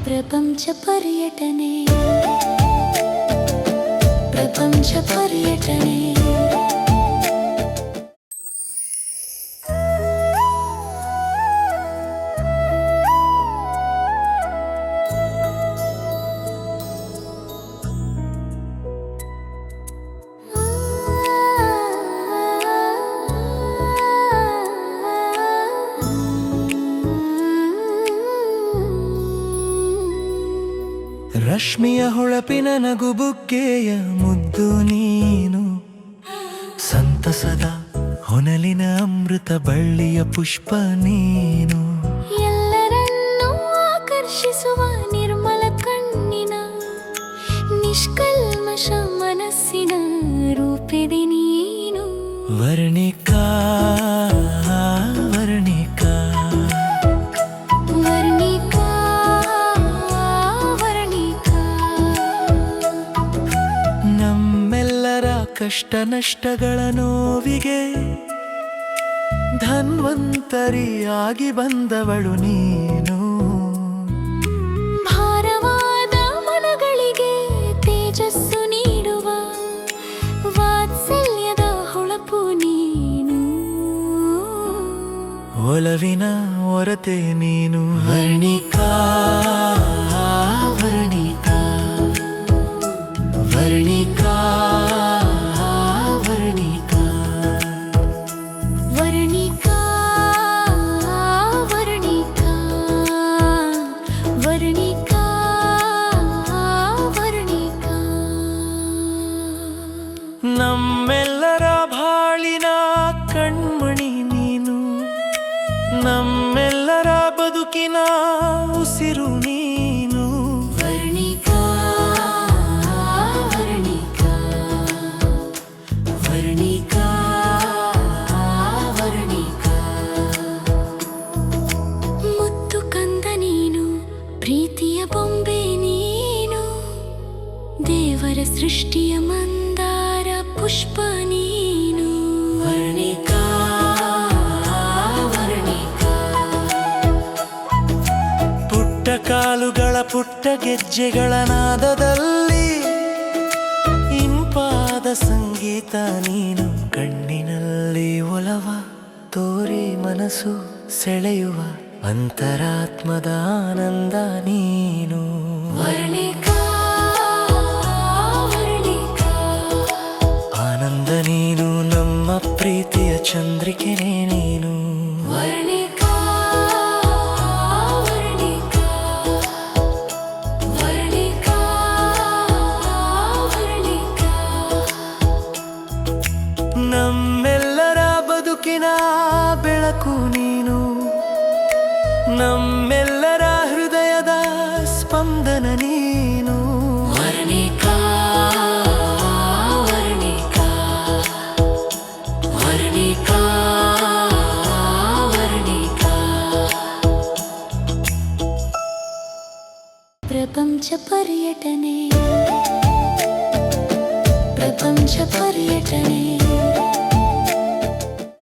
ಪ್ರಪಂಚ ಪರ್ಯಟನೆ ಪ್ರಪಂಚ ಪರ್ಯಟನೆ ರಶ್ಮಿಯ ಹೊಳಪಿನ ನಗುಬುಗ್ಗೆಯ ಮುದ್ದು ನೀನು, ಸಂತಸದ ಹೊನಲಿನ ಅಮೃತ ಬಳ್ಳಿಯ ಪುಷ್ಪ ನೀನು, ಎಲ್ಲರನ್ನೂ ಆಕರ್ಷಿಸುವ ನಿರ್ಮಲ ಕಣ್ಣಿನ ನಿಷ್ಕಲ್ಮಶ ಮನಸ್ಸಿನ ರೂಪಿದೆ ನೀನು. ವರ್ಣಿಕಾ ವರ್ಣಿಕಾ ವರ್ಣಿಕಾ ವರ್ಣಿಕಾ ನಮ್ಮೆಲ್ಲರ ಕಷ್ಟ ನಷ್ಟಗಳ ನೋವಿಗೆ ಧನ್ವಂತರಿಯಾಗಿ ಬಂದವಳು ನೀನು. ಭಾರವಾದ ಮನಗಳಿಗೆ ತೇಜಸ್ಸು ನೀಡುವ ವಾತ್ಸಲ್ಯದ ಹೊಳಪು ನೀನು. ಒಲವಿನ ಹೊರತೆ ನೀನು. ವರ್ಣಿಕಾ ವರ್ಣಿಕಾ ವರ್ಣಿಕಾ ವರ್ಣಿಕಾ ವರ್ಣಿಕಾ ವರ್ಣಿಕಾ ವರ್ಣಿಕಾ ವರ್ಣಿಕಾ ನಮ್ಮೆಲ್ಲರ ಬಾಳಿನ ಕಣ್ಮಣಿ ನೀನು, ನಮ್ಮೆಲ್ಲರ ಬದುಕಿನ ಉಸಿರು ನೀನು. ವರ್ಣಿಕಾ ವರ್ಣಿಕಾ ವರ್ಣಿಕಾ ವರ್ಣಿಕಾ ಮುತ್ತು ಕಂದ ನೀನು, ಪ್ರೀತಿಯ ಬೊಂಬೆ ನೀನು, ದೇವರ ಸೃಷ್ಟಿಯ ಮಂದಾರ ಪುಷ್ಪ ನೀನು. ವರ್ಣಿಕಾ ವರ್ಣಿಕಾ ಪುಟ್ಟ ಕಾಲುಗಳ ಪುಟ್ಟ ಗೆಜ್ಜೆಗಳ ನಾದದಲ್ಲಿ ಇಂಪಾದ ಸಂಗೀತ ನೀನು. ಕಣ್ಣಿನಲ್ಲಿ ಒಲವ ತೋರಿ ಮನಸ್ಸು ಸೆಳೆಯುವ ಅಂತರಾತ್ಮದ ಆನಂದ ನೀನು. ವರ್ಣಿಕಾ ವರ್ಣಿಕಾ ಆನಂದ ನೀನು, ನಮ್ಮ ಪ್ರೀತಿಯ ಚಂದ್ರಿಕೆನೇ ನೀನು. ವರ್ಣಿಕಾ ವರ್ಣಿಕಾ ವರ್ಣಿಕಾ ವರ್ಣಿಕಾ ನಮ್ಮೆಲ್ಲರ ಬದುಕಿನ ಬೆಳಕು ನೀನು, ನಮ್ಮೆಲ್ಲರ ಹೃದಯದ ಸ್ಪಂದನ ನೀನು. ವರ್ಣಿಕಾ ವರ್ಣಿಕಾ ವರ್ಣಿಕಾ ವರ್ಣಿಕಾ ಪ್ರಪಂಚ ಪರ್ಯಟನೆ ಪ್ರಪಂಚ ಪರ್ಯಟನೆ